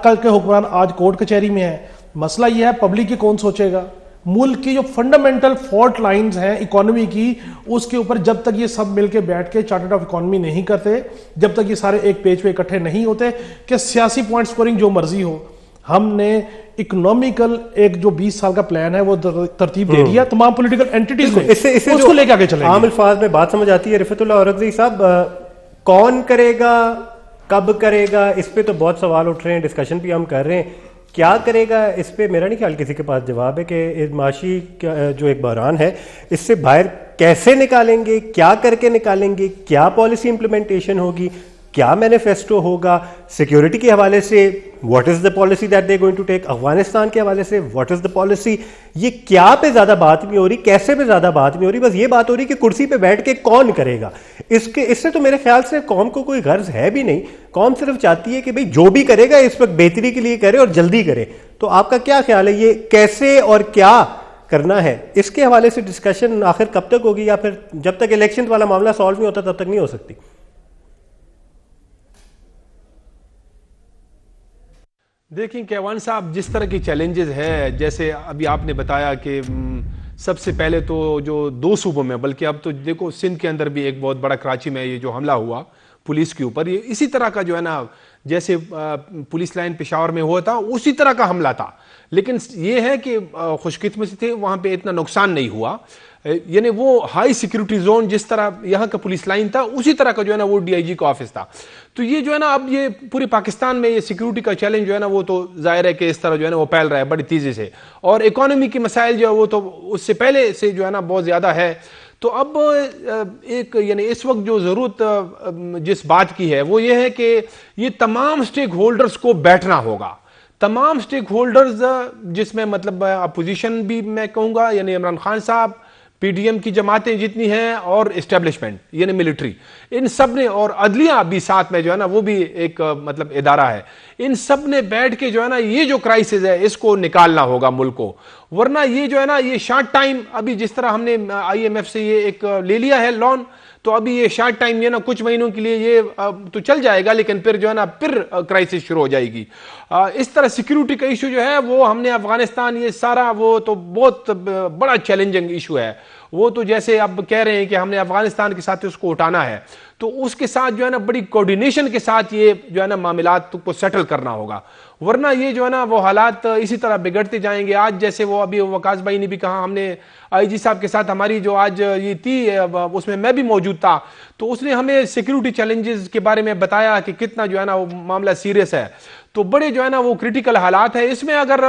کل کے حکمران آج کورٹ کچہری میں ہیں. مسئلہ یہ ہے پبلک کی کون سوچے گا؟ ملک کی جو فنڈامنٹل فالٹ لائنز ہیں اکانومی کی, اس کے اوپر جب تک یہ سب مل کے بیٹھ کے چارٹرڈ آف اکانومی نہیں کرتے, جب تک یہ سارے ایک پیج پہ اکٹھے نہیں ہوتے کہ سیاسی پوائنٹ سکورنگ جو مرضی ہو, ہم نے اکنومیکل ایک جو 20 سال کا پلان ہے وہ ترتیب دے دیا تمام پولیٹیکل اینٹیٹیز کو, اس کو لے کے آگے چلیں. عام الفاظ میں بات سمجھ آتی ہے. رفعت اللہ اورکزئی صاحب, کون کرے گا, کب کرے گا, اس پہ تو بہت سوال اٹھ رہے ہیں, ڈسکشن بھی ہم کر رہے ہیں. کیا کرے گا اس پہ میرا نہیں خیال کسی کے پاس جواب ہے کہ معاشی جو ایک بحران ہے اس سے باہر کیسے نکالیں گے, کیا کر کے نکالیں گے, کیا پالیسی امپلیمنٹیشن ہوگی, کیا مینیفیسٹو ہوگا, سیکیورٹی کے حوالے سے what is the policy that they going to take, Afghanistan کے حوالے سے واٹ از دا پالیسی. یہ کیا پہ زیادہ بات نہیں ہو رہی, کیسے پہ زیادہ بات نہیں ہو رہی, بس یہ بات ہو رہی کہ کرسی پہ بیٹھ کے کون کرے گا. اس سے تو میرے خیال سے قوم کو کوئی غرض ہے بھی نہیں. قوم صرف چاہتی ہے کہ بھئی جو بھی کرے گا اس وقت بہتری کے لیے کرے اور جلدی کرے. تو آپ کا کیا خیال ہے, یہ کیسے اور کیا کرنا ہے, اس کے حوالے سے ڈسکشن آخر کب تک ہوگی, یا پھر جب تک الیکشن والا معاملہ سالو نہیں ہوتا تب تک نہیں ہو سکتی؟ دیکھیں کیوان صاحب, جس طرح کی چیلنجز ہے, جیسے ابھی آپ نے بتایا کہ سب سے پہلے تو جو 2 صوبوں میں, بلکہ اب تو دیکھو سندھ کے اندر بھی ایک بہت بڑا, کراچی میں یہ جو حملہ ہوا پولیس کے اوپر, یہ اسی طرح کا جو ہے نا, جیسے پولیس لائن پشاور میں ہوا تھا اسی طرح کا حملہ تھا. لیکن یہ ہے کہ خوش قسمتی تھے وہاں پہ اتنا نقصان نہیں ہوا, یعنی وہ ہائی سیکیورٹی زون جس طرح یہاں کا پولیس لائن تھا اسی طرح کا جو ہے نا وہ ڈی آئی جی کا آفس تھا. تو یہ جو ہے نا اب یہ پورے پاکستان میں یہ سیکیورٹی کا چیلنج جو ہے نا وہ تو ظاہر ہے کہ اس طرح جو ہے نا وہ پھیل رہا ہے بڑی تیزی سے, اور اکانومی کے مسائل جو ہے وہ تو اس سے پہلے سے جو ہے نا بہت زیادہ ہے. تو اب ایک یعنی اس وقت جو ضرورت جس بات کی ہے وہ یہ ہے کہ یہ تمام سٹیک ہولڈرز کو بیٹھنا ہوگا. تمام سٹیک ہولڈرز جس میں مطلب اپوزیشن بھی میں کہوں گا, یعنی عمران خان صاحب, پی ڈی ایم کی جماعتیں جتنی ہیں, اور اسٹیبلشمنٹ یعنی ملٹری, ان سب نے, اور عدلیہ بھی ساتھ میں جو ہے نا وہ بھی ایک مطلب ادارہ ہے, ان سب نے بیٹھ کے جو ہے نا یہ جو کرائسس ہے اس کو نکالنا ہوگا ملک کو. ورنہ یہ جو ہے نا یہ شارٹ ٹائم, ابھی جس طرح ہم نے آئی ایم ایف سے یہ ایک لے لیا ہے لون, تو ابھی یہ شارٹ ٹائم یہ نا کچھ مہینوں کے لیے یہ تو چل جائے گا, لیکن پھر جو ہے نا پھر کرائسس شروع ہو جائے گی. اس طرح سیکیورٹی کا ایشو جو ہے وہ ہم نے افغانستان, یہ سارا وہ تو بہت بڑا چیلنجنگ ایشو ہے, وہ تو جیسے اب کہہ رہے ہیں کہ ہم نے افغانستان کے ساتھ اس کو اٹھانا ہے، تو اس کے ساتھ جو ہے نا بڑی کوارڈینیشن کے ساتھ یہ جو ہے نا معاملات کو سیٹل کرنا ہوگا، ورنہ یہ جو ہے نا وہ حالات اسی طرح بگڑتے جائیں گے. آج جیسے وہ ابھی وقاص بھائی نے بھی کہا، ہم نے آئی جی صاحب کے ساتھ ہماری جو آج یہ تھی اس میں بھی موجود تھا، تو اس نے ہمیں سیکیورٹی چیلنجز کے بارے میں بتایا کہ کتنا جو ہے نا وہ معاملہ سیریس ہے. تو بڑے جو ہے نا وہ کریٹیکل حالات ہیں اس میں. اگر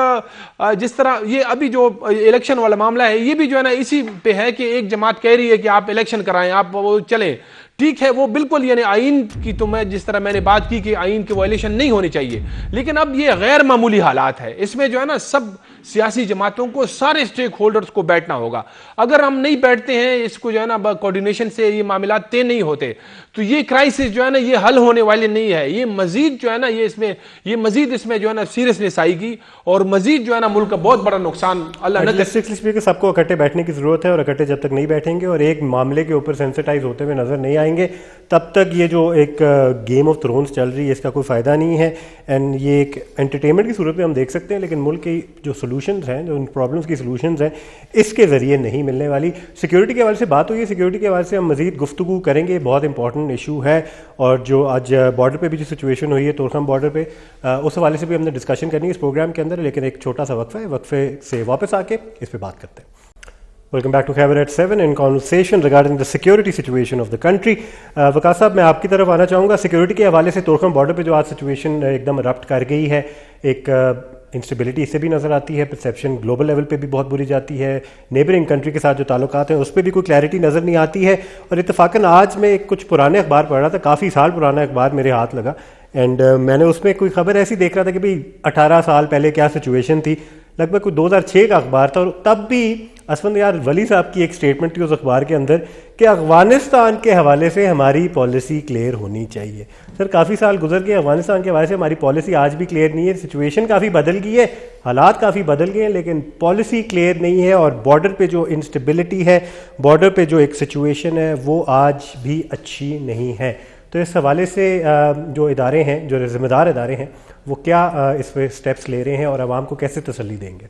جس طرح یہ ابھی جو الیکشن والا معاملہ ہے یہ بھی جو ہے نا اسی پہ ہے کہ ایک جماعت کہہ رہی ہے کہ آپ الیکشن کرائیں، آپ وہ چلیں، ٹھیک ہے، وہ بالکل یعنی آئین کی تو میں جس طرح میں نے بات کی کہ آئین کی وائلیشن نہیں ہونی چاہیے، لیکن اب یہ غیر معمولی حالات ہے. اس میں جو ہے نا سب سیاسی جماعتوں کو، سارے سٹیک ہولڈرز کو بیٹھنا ہوگا. اگر ہم نہیں بیٹھتے ہیں اس کو جو ہے نا کوارڈینیشن سے یہ معاملات طے نہیں ہوتے تو یہ کرائسس جو ہے نا یہ حل ہونے والے نہیں ہے. یہ مزید جو ہے نا یہ مزید اس میں جو ہے نا سیریسنس آئے گی اور مزید جو ہے نا ملک کا بہت بڑا نقصان اللہ نہ کرے. سب کو اکٹھے بیٹھنے کی ضرورت ہے، اور اکٹھے جب تک نہیں بیٹھیں گے اور ایک معاملے کے اوپر سینسٹائز ہوتے ہوئے نظر نہیں آئیں گے تب تک یہ جو ایک گیم آف تھرونز چل رہی ہے اس کا کوئی فائدہ نہیں ہے. اینڈ یہ ایک انٹرٹینمنٹ کی صورت میں ہم دیکھ سکتے ہیں، لیکن ملک کی جو سولوشنز ہیں، جو ان پرابلمس کی سولوشنز ہیں، اس کے ذریعے نہیں ملنے والی. سیکیورٹی کے حوالے سے بات ہوئی ہے، سیکیورٹی کے حوالے سے ہم مزید گفتگو کریں گے. بہت امپورٹنٹ ایشو ہے، اور جو آج بارڈر پہ بھی جو سچویشن ہوئی ہے تورخم بارڈر پہ، اس حوالے سے بھی ہم نے ڈسکشن کرنی ہے اس پروگرام کے اندر. لیکن ایک چھوٹا سا وقفہ ہے، وقفے سے واپس آ کے اس پہ بات کرتے ہیں. Welcome back to Khyber at 7 in conversation regarding the security situation of the country. وقاص صاحب، میں آپ کی طرف آنا چاہوں گا. سیکیورٹی کے حوالے سے تورخم بارڈر پہ جو آج سچویشن ایک دم رپٹ کر گئی ہے، ایک انسٹیبلٹی اس سے بھی نظر آتی ہے، پرسیپشن گلوبل لیول پہ بھی بہت بری جاتی ہے، نیبرنگ کنٹری کے ساتھ جو تعلقات ہیں اس پہ بھی کوئی کلیئرٹی نظر نہیں آتی ہے. اور اتفاقاً آج میں کچھ پرانے اخبار پڑھ رہا تھا، کافی سال پرانا اخبار میرے ہاتھ لگا، اینڈ میں نے اس میں کوئی خبر ایسی دیکھ رہا تھا کہ بھئی 18 سال پہلے کیا سچویشن تھی. لگ بھگ کوئی 2006 کا اخبار تھا، اور تب بھی اسفندیار ولی صاحب کی ایک سٹیٹمنٹ تھی اس اخبار کے اندر کہ افغانستان کے حوالے سے ہماری پالیسی کلیئر ہونی چاہیے. سر کافی سال گزر گئے، افغانستان کے حوالے سے ہماری پالیسی آج بھی کلیئر نہیں ہے. سچویشن کافی بدل گئی ہے، حالات کافی بدل گئے ہیں، لیکن پالیسی کلیئر نہیں ہے. اور بارڈر پہ جو انسٹیبلٹی ہے، بارڈر پہ جو ایک سچویشن ہے، وہ آج بھی اچھی نہیں ہے. تو اس حوالے سے جو ادارے ہیں، جو ذمہ دار ادارے ہیں، وہ کیا اس پہ سٹیپس لے رہے ہیں اور عوام کو کیسے تسلی دیں گے؟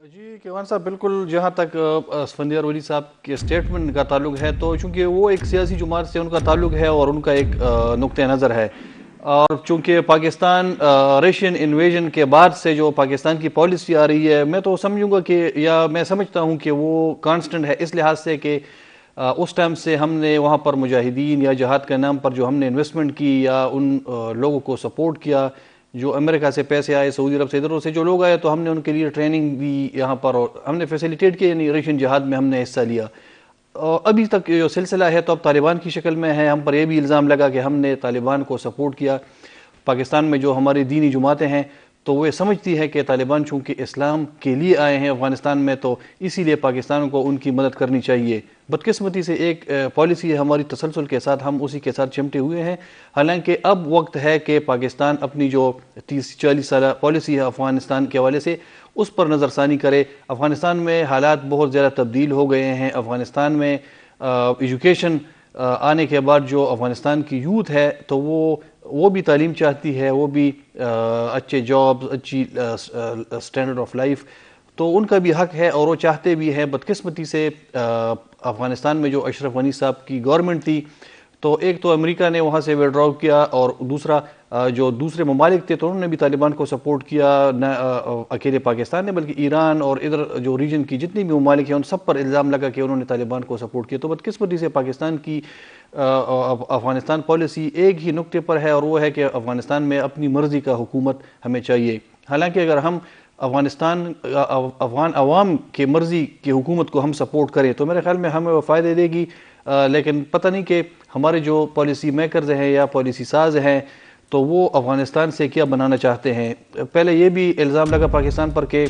جی کیوان صاحب، بالکل جہاں تک اسفندیار ولی صاحب کے اسٹیٹمنٹ کا تعلق ہے، تو چونکہ وہ ایک سیاسی جماعت سے ان کا تعلق ہے اور ان کا ایک نقطہ نظر ہے، اور چونکہ پاکستان رشین انویژن کے بعد سے جو پاکستان کی پالیسی آ رہی ہے، میں تو سمجھوں گا کہ، یا میں سمجھتا ہوں کہ وہ کانسٹنٹ ہے اس لحاظ سے کہ اس ٹائم سے ہم نے وہاں پر مجاہدین یا جہاد کے نام پر جو ہم نے انویسٹمنٹ کی یا ان لوگوں کو سپورٹ کیا جو امریکہ سے پیسے آئے، سعودی عرب سے ادھر سے جو لوگ آئے، تو ہم نے ان کے لیے ٹریننگ دی یہاں پر اور ہم نے فیسیلیٹیٹ کی، یعنی رشین جہاد میں ہم نے حصہ لیا. اور ابھی تک جو سلسلہ ہے تو اب طالبان کی شکل میں ہے. ہم پر یہ بھی الزام لگا کہ ہم نے طالبان کو سپورٹ کیا. پاکستان میں جو ہماری دینی جماعتیں ہیں تو وہ یہ سمجھتی ہے کہ طالبان چونکہ اسلام کے لیے آئے ہیں افغانستان میں، تو اسی لیے پاکستان کو ان کی مدد کرنی چاہیے. بدقسمتی سے ایک پالیسی ہے ہماری تسلسل کے ساتھ، ہم اسی کے ساتھ چمٹے ہوئے ہیں. حالانکہ اب وقت ہے کہ پاکستان اپنی جو 30-40 سالہ پالیسی ہے افغانستان کے حوالے سے اس پر نظر ثانی کرے. افغانستان میں حالات بہت زیادہ تبدیل ہو گئے ہیں. افغانستان میں ایجوکیشن آنے کے بعد جو افغانستان کی یوتھ ہے تو وہ بھی تعلیم چاہتی ہے، وہ بھی اچھے جابز، اچھی سٹینڈرڈ آف لائف، تو ان کا بھی حق ہے اور وہ چاہتے بھی ہیں. بدقسمتی سے افغانستان میں جو اشرف غنی صاحب کی گورنمنٹ تھی تو ایک تو امریکہ نے وہاں سے ویڈراؤ کیا، اور دوسرا جو دوسرے ممالک تھے تو انہوں نے بھی طالبان کو سپورٹ کیا، نہ اکیلے پاکستان نے بلکہ ایران اور ادھر جو ریجن کی جتنی بھی ممالک ہیں ان سب پر الزام لگا کہ انہوں نے طالبان کو سپورٹ کیا. تو بدقسمتی سے پاکستان کی افغانستان پالیسی ایک ہی نقطے پر ہے، اور وہ ہے کہ افغانستان میں اپنی مرضی کا حکومت ہمیں چاہیے. حالانکہ اگر ہم افغان عوام کے مرضی کی حکومت کو ہم سپورٹ کریں تو میرے خیال میں ہمیں وہ فائدے دے گی. لیکن پتہ نہیں کہ ہمارے جو پالیسی میکرز ہیں یا پالیسی ساز ہیں تو وہ افغانستان سے کیا بنانا چاہتے ہیں. پہلے یہ بھی الزام لگا پاکستان پر کہ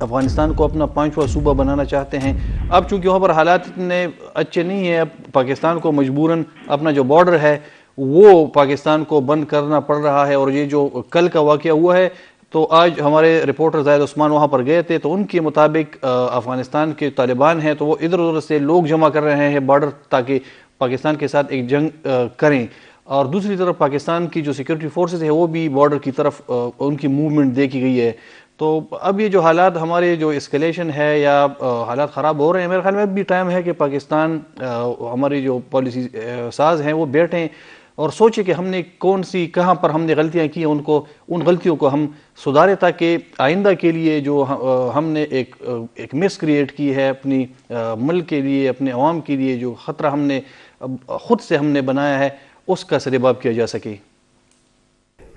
افغانستان کو اپنا 5واں صوبہ بنانا چاہتے ہیں. اب چونکہ وہاں پر حالات اتنے اچھے نہیں ہیں، اب پاکستان کو مجبوراً اپنا جو بارڈر ہے وہ پاکستان کو بند کرنا پڑ رہا ہے. اور یہ جو کل کا واقعہ ہوا ہے تو آج ہمارے رپورٹر زاہد عثمان وہاں پر گئے تھے تو ان کے مطابق افغانستان کے طالبان ہیں تو وہ ادھر ادھر سے لوگ جمع کر رہے ہیں بارڈر تاکہ پاکستان کے ساتھ ایک جنگ کریں. اور دوسری طرف پاکستان کی جو سیکورٹی فورسز ہے وہ بھی بارڈر کی طرف ان کی موومنٹ دیکھی گئی ہے. تو اب یہ جو حالات ہمارے جو اسکلیشن ہے یا حالات خراب ہو رہے ہیں، میرے خیال میں اب بھی ٹائم ہے کہ پاکستان ہماری جو پالیسی ساز ہیں وہ بیٹھیں اور سوچیں کہ ہم نے کون سی کہاں پر ہم نے غلطیاں کی ہیں، ان غلطیوں کو ہم سدھاریں تاکہ آئندہ کے لیے جو ہم نے ایک مس کریٹ کی ہے اپنی ملک کے لیے، اپنے عوام کے لیے، جو خطرہ ہم نے خود سے ہم نے بنایا ہے، اس کا سرباب کیا جا سکے۔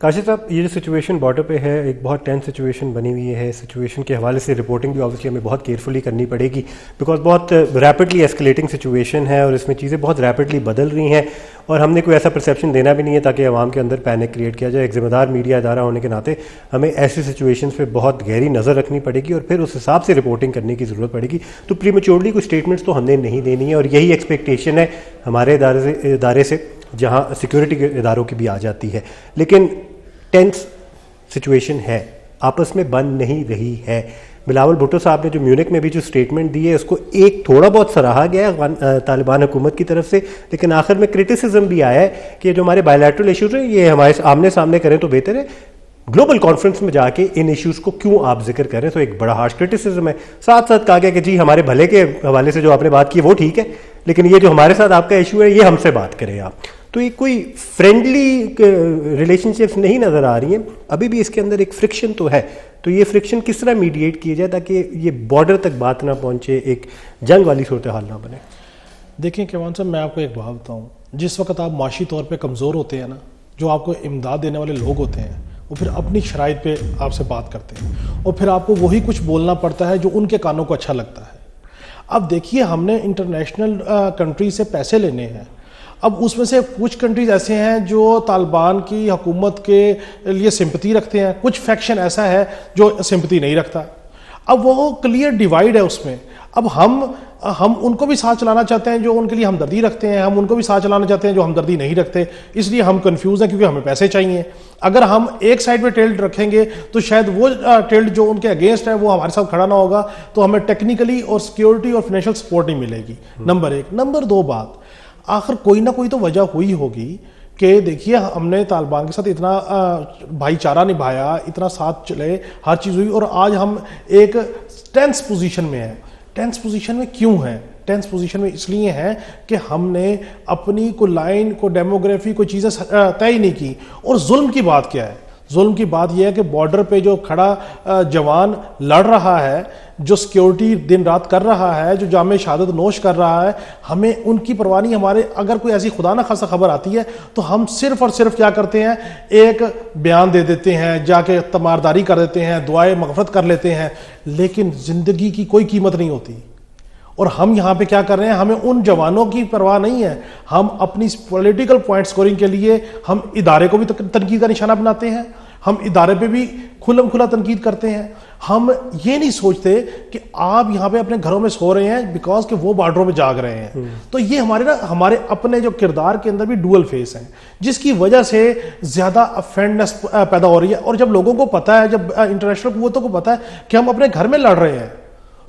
کاشف صاحب، یہ جو سچویشن بارڈر پہ ہے ایک بہت ٹینس سچویشن بنی ہوئی ہے. سچویشن کے حوالے سے رپورٹنگ بھی آبویسلی ہمیں بہت کیئرفلی کرنی پڑے گی بیکاز بہت ریپڈلی ایسکلیٹنگ سچویشن ہے اور اس میں چیزیں بہت ریپڈلی بدل رہی ہیں اور ہم نے کوئی ایسا پرسیپشن دینا بھی نہیں ہے تاکہ عوام کے اندر پینک کریٹ کیا جائے. ایک ذمہ دار میڈیا ادارہ ہونے کے ناطے ہمیں ایسی سچویشنز پہ بہت گہری نظر رکھنی پڑے گی اور پھر اس حساب سے رپورٹنگ کرنے کی ضرورت پڑے گی. تو پریمیچورلی کوئی اسٹیٹمنٹس تو ہم نے نہیں دینی ہے اور یہی ایکسپیکٹیشن ہے ہمارے ادارے سے جہاں سیکورٹی کے اداروں کی بھی آ جاتی ہے. لیکن ٹینس سچویشن ہے، آپس میں بن نہیں رہی ہے. بلاول بھٹو صاحب نے جو میونک میں بھی جو اسٹیٹمنٹ دی ہے اس کو ایک تھوڑا بہت سراہا گیا ہے طالبان حکومت کی طرف سے، لیکن آخر میں کرٹیسزم بھی آیا ہے کہ جو ہمارے بائیلیٹرل ایشوز ہیں یہ ہمارے آمنے سامنے کریں تو بہتر ہے، گلوبل کانفرنس میں جا کے ان ایشوز کو کیوں آپ ذکر کریں. تو ایک بڑا ہارش کرٹیسزم ہے. ساتھ ساتھ کہا گیا کہ جی ہمارے بھلے کے حوالے سے جو آپ نے بات کی وہ ٹھیک ہے، لیکن یہ جو ہمارے ساتھ آپ کا ایشو ہے یہ ہم سے بات کریں آپ. تو یہ کوئی فرینڈلی ریلیشن شپس نہیں نظر آ رہی ہیں، ابھی بھی اس کے اندر ایک فرکشن تو ہے. تو یہ فرکشن کس طرح میڈیٹ کیا جائے تاکہ یہ بارڈر تک بات نہ پہنچے، ایک جنگ والی صورتحال نہ بنے؟ دیکھیں کیوان صاحب، میں آپ کو ایک بات بتاؤں، جس وقت آپ معاشی طور پہ کمزور ہوتے ہیں نا، جو آپ کو امداد دینے والے لوگ ہوتے ہیں وہ پھر اپنی شرائط پہ آپ سے بات کرتے ہیں اور پھر آپ کو وہی کچھ بولنا پڑتا ہے جو ان کے کانوں کو اچھا لگتا ہے. اب دیکھیے، ہم نے انٹرنیشنل کنٹری سے پیسے لینے ہیں. اب اس میں سے کچھ کنٹریز ایسے ہیں جو طالبان کی حکومت کے لیے سمپتی رکھتے ہیں، کچھ فیکشن ایسا ہے جو سمپتی نہیں رکھتا. اب وہ کلیئر ڈیوائیڈ ہے اس میں. اب ہم ان کو بھی ساتھ چلانا چاہتے ہیں جو ان کے لیے ہمدردی رکھتے ہیں، ہم ان کو بھی ساتھ چلانا چاہتے ہیں جو ہمدردی نہیں رکھتے. اس لیے ہم کنفیوز ہیں کیونکہ ہمیں پیسے چاہیے. اگر ہم ایک سائڈ پہ ٹلٹ رکھیں گے تو شاید وہ ٹلٹ جو ان کے اگینسٹ ہے وہ ہمارے ساتھ کھڑا نہ ہوگا، تو ہمیں ٹیکنیکلی اور سیکیورٹی اور فائنینشیل سپورٹ نہیں ملے گی. نمبر ایک. نمبر دو بات، آخر کوئی نہ کوئی تو وجہ ہوئی ہوگی کہ دیکھیے ہم نے طالبان کے ساتھ اتنا بھائی چارہ نبھایا، اتنا ساتھ چلے، ہر چیز ہوئی، اور آج ہم ایک ٹینس پوزیشن میں ہیں. ٹینس پوزیشن میں کیوں ہیں؟ ٹینس پوزیشن میں اس لیے ہیں کہ ہم نے اپنی کوئی لائن، کوئی ڈیموگرافی، کوئی چیزیں طے ہی نہیں کی. اور ظلم کی بات کیا ہے؟ ظلم کی بات یہ ہے کہ بارڈر پہ جو کھڑا جوان لڑ رہا ہے، جو سیکیورٹی دن رات کر رہا ہے، جو جامع شہادت نوش کر رہا ہے، ہمیں ان کی پرواہ نہیں. ہمارے اگر کوئی ایسی خدا نہ خاصا خبر آتی ہے تو ہم صرف اور صرف کیا کرتے ہیں، ایک بیان دے دیتے ہیں، جا کے تمارداری کر دیتے ہیں، دعائے مغفرت کر لیتے ہیں، لیکن زندگی کی کوئی قیمت نہیں ہوتی. اور ہم یہاں پہ کیا کر رہے ہیں، ہمیں ان جوانوں کی پرواہ نہیں ہے. ہم اپنی پولیٹیکل پوائنٹ سکورنگ کے لیے ہم ادارے کو بھی تنقید کا نشانہ بناتے ہیں، ہم ادارے پہ بھی کھلم کھلا تنقید کرتے ہیں. ہم یہ نہیں سوچتے کہ آپ یہاں پہ اپنے گھروں میں سو رہے ہیں بیکاز کہ وہ بارڈروں میں جاگ رہے ہیں. تو یہ ہمارے اپنے جو کردار کے اندر بھی ڈوئل فیس ہیں، جس کی وجہ سے زیادہ افینڈنس پیدا ہو رہی ہے. اور جب لوگوں کو پتا ہے، جب انٹرنیشنل قوتوں کو پتا ہے کہ ہم اپنے گھر میں لڑ رہے ہیں،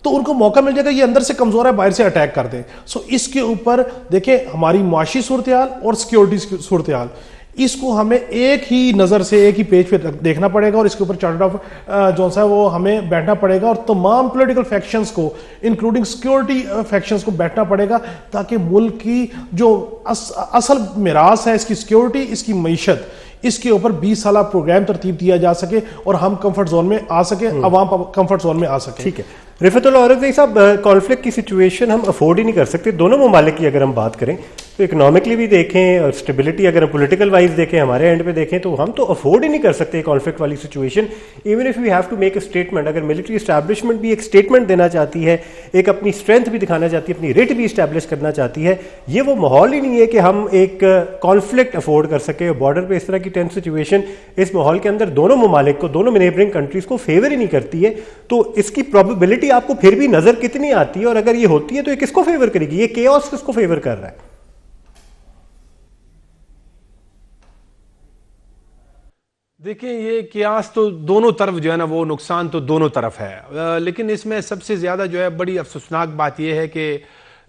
تو ان کو موقع مل جائے گا یہ اندر سے کمزور ہے، باہر سے اٹیک کر دیں. سو اس کے اوپر دیکھیں، ہماری معاشی صورتحال اور سیکیورٹی صورتحال، اس کو ہمیں ایک ہی نظر سے، ایک ہی پیج پہ دیکھنا پڑے گا اور اس کے اوپر چارٹ آف جو ہے وہ ہمیں بیٹھنا پڑے گا اور تمام پولیٹیکل فیکشنز کو انکلوڈنگ سیکیورٹی فیکشنز کو بیٹھنا پڑے گا تاکہ ملک کی جو اصل میراث ہے، اس کی سیکیورٹی، اس کی معیشت، اس کے اوپر 20 سالہ پروگرام ترتیب دیا جا سکے اور ہم کمفرٹ زون میں آ سکیں، عوام کمفرٹ زون میں آ سکیں. ٹھیک ہے رفعت اللہ اورنگزئی صاحب، کانفلکٹ کی سچویشن ہم افورڈ ہی نہیں کر سکتے. دونوں ممالک کی اگر ہم بات کریں تو اکنامکلی بھی دیکھیں اور اسٹیبلٹی اگر ہم پولیٹیکل وائز دیکھیں، ہمارے اینڈ پہ دیکھیں، تو ہم تو افورڈ ہی نہیں کر سکتے کانفلکٹ والی situation. Even if we have to make a statement, اگر ملٹری اسٹیبلشمنٹ بھی ایک اسٹیٹمنٹ دینا چاہتی ہے، ایک اپنی اسٹرینتھ بھی دکھانا چاہتی ہے، اپنی ریٹ بھی اسٹیبلش کرنا چاہتی ہے، یہ وہ ماحول ہی نہیں ہے کہ ہم ایک کانفلکٹ افورڈ کر سکیں. بارڈر پہ اس طرح کی ٹینس سچویشن اس ماحول کے اندر دونوں ممالک کو، دونوں نیبرنگ کنٹریز کو فیور ہی نہیں کرتی ہے. تو اس کی پروبیبلٹی آپ کو پھر بھی نظر کتنی آتی ہے، اور اگر یہ ہوتی ہے تو یہ کس کو فیور کرے گی؟ یہ کیوس کس کو فیور کر رہا ہے؟ دیکھیں، یہ قیاس تو دونوں طرف جو ہے نا، وہ نقصان تو دونوں طرف ہے. لیکن اس میں سب سے زیادہ جو ہے بڑی افسوسناک بات یہ ہے کہ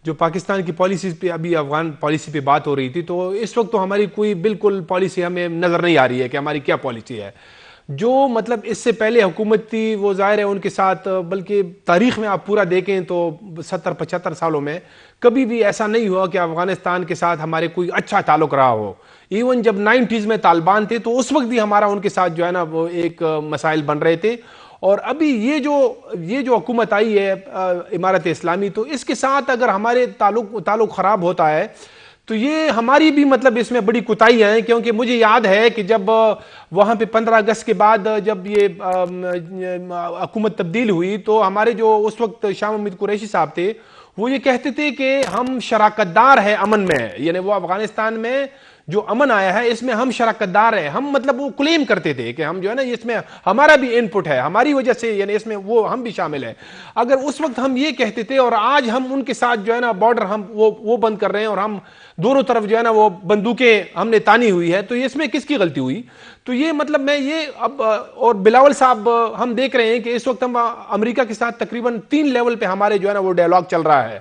جو پاکستان کی پالیسیز پہ، ابھی افغان پالیسی پہ بات ہو رہی تھی، تو اس وقت تو ہماری کوئی بالکل پالیسی ہمیں نظر نہیں آ رہی ہے کہ ہماری کیا پالیسی ہے. جو مطلب اس سے پہلے حکومت تھی وہ ظاہر ہے ان کے ساتھ، بلکہ تاریخ میں آپ پورا دیکھیں تو 70-75 سالوں میں کبھی بھی ایسا نہیں ہوا کہ افغانستان کے ساتھ ہمارے کوئی اچھا تعلق رہا ہو. ایون جب 90s میں طالبان تھے تو اس وقت بھی ہمارا ان کے ساتھ جو ہے نا وہ ایک مسائل بن رہے تھے. اور ابھی یہ جو حکومت آئی ہے امارت اسلامی، تو اس کے ساتھ اگر ہمارے تعلق خراب ہوتا ہے تو یہ ہماری بھی مطلب اس میں بڑی کوتاہیاں ہیں. کیونکہ مجھے یاد ہے کہ جب وہاں پہ 15 اگست کے بعد جب یہ حکومت تبدیل ہوئی تو ہمارے جو اس وقت شاہ محمود قریشی صاحب تھے وہ یہ کہتے تھے کہ ہم شراکت دار ہیں امن میں، یعنی وہ افغانستان میں جو امن آیا ہے اس میں ہم شراکت دار ہیں. ہم مطلب وہ کلیم کرتے تھے کہ ہم جو ہے نا اس میں ہمارا بھی ان پٹ ہے، ہماری وجہ سے یعنی اس میں وہ ہم بھی شامل ہیں. اگر اس وقت ہم یہ کہتے تھے اور آج ہم ان کے ساتھ جو ہے نا بارڈر ہم وہ بند کر رہے ہیں اور ہم دونوں طرف جو ہے نا وہ بندوقیں ہم نے تانی ہوئی ہے، تو اس میں کس کی غلطی ہوئی؟ تو یہ مطلب میں یہ اب اور بلاول صاحب ہم دیکھ رہے ہیں کہ اس وقت ہم امریکہ کے ساتھ تقریباً 3 لیول پہ ہمارے جو ہے نا وہ ڈائلاگ چل رہا ہے.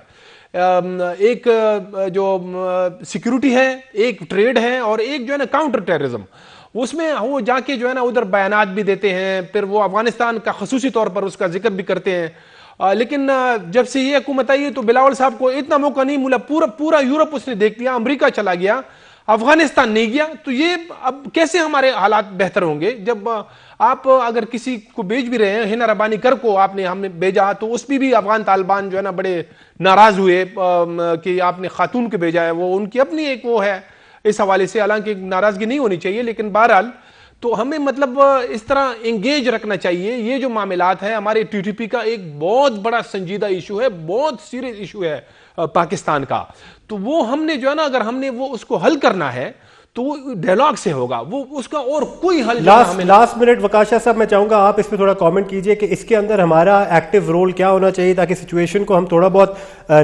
ایک جو سیکیورٹی ہے، ایک ٹریڈ ہے، اور ایک جو ہے نا کاؤنٹر ٹیررزم. اس میں وہ جا کے جو ہے نا ادھر بیانات بھی دیتے ہیں، پھر وہ افغانستان کا خصوصی طور پر اس کا ذکر بھی کرتے ہیں. لیکن جب سے یہ حکومت آئی ہے تو بلاول صاحب کو اتنا موقع نہیں ملا، پورا یورپ اس نے دیکھ لیا، امریکہ چلا گیا، افغانستان نہیں گیا. تو یہ اب کیسے ہمارے حالات بہتر ہوں گے جب آپ اگر کسی کو بھیج بھی رہے ہیں، ہنا ربانی کر کو ہم نے بھیجا تو اس پہ بھی افغان طالبان جو ہے نا بڑے ناراض ہوئے کہ آپ نے خاتون کو بھیجا ہے. وہ ان کی اپنی ایک وہ ہے اس حوالے سے، حالانکہ ناراضگی نہیں ہونی چاہیے، لیکن بہرحال تو ہمیں مطلب اس طرح انگیج رکھنا چاہیے. یہ جو معاملات ہیں ہمارے ٹی ٹی پی کا ایک بہت بڑا سنجیدہ ایشو ہے، بہت سیریس ایشو ہے پاکستان کا. تو وہ ہم نے جو ہے نا اگر ہم نے وہ اس کو حل کرنا ہے تو وہ ڈائلاگ سے ہوگا، وہ اس کا اور کوئی حل لاسٹ منٹ وکاشا صاحب میں چاہوں گا آپ اس پہ تھوڑا کامنٹ کیجئے کہ اس کے اندر ہمارا ایکٹیو رول کیا ہونا چاہیے تاکہ سچویشن کو ہم تھوڑا بہت